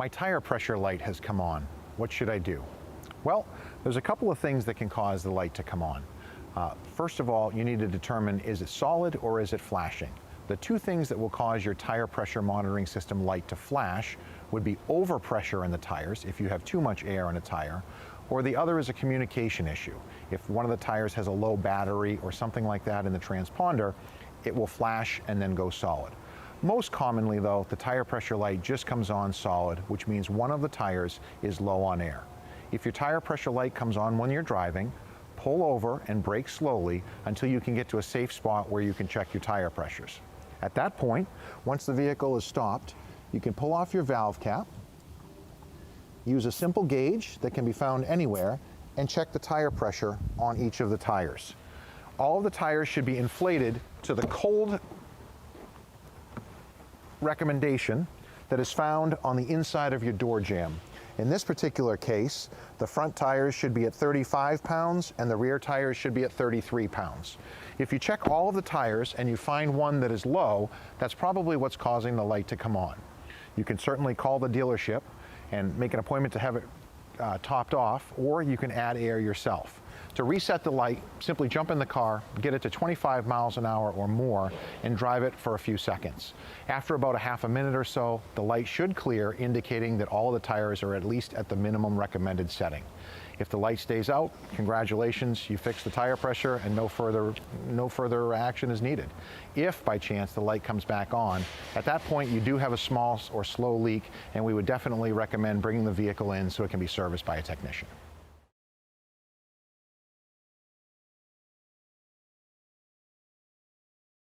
My tire pressure light has come on. What should I do? Well, there's a couple of things that can cause the light to come on. First of all, you need to determine, is it solid or is it flashing? The two things that will cause your tire pressure monitoring system light to flash would be overpressure in the tires, if you have too much air in a tire, or the other is a communication issue. If one of the tires has a low battery or something like that in the transponder, it will flash and then go solid. Most commonly though, the tire pressure light just comes on solid, which means one of the tires is low on air. If your tire pressure light comes on when you're driving, pull over and brake slowly until you can get to a safe spot where you can check your tire pressures. At that point, once the vehicle is stopped, you can pull off your valve cap, use a simple gauge that can be found anywhere, and check the tire pressure on each of the tires. All of the tires should be inflated to the cold recommendation that is found on the inside of your door jamb. In this particular case, the front tires should be at 35 pounds and the rear tires should be at 33 pounds. If you check all of the tires and you find one that is low, that's probably what's causing the light to come on. You can certainly call the dealership and make an appointment to have it topped off, or you can add air yourself. To reset the light, simply jump in the car, get it to 25 miles an hour or more, and drive it for a few seconds. After about a half a minute or so, the light should clear, indicating that all of the tires are at least at the minimum recommended setting. If the light stays out, congratulations, you fixed the tire pressure and no further action is needed. If by chance the light comes back on, at that point you do have a small or slow leak, and we would definitely recommend bringing the vehicle in so it can be serviced by a technician.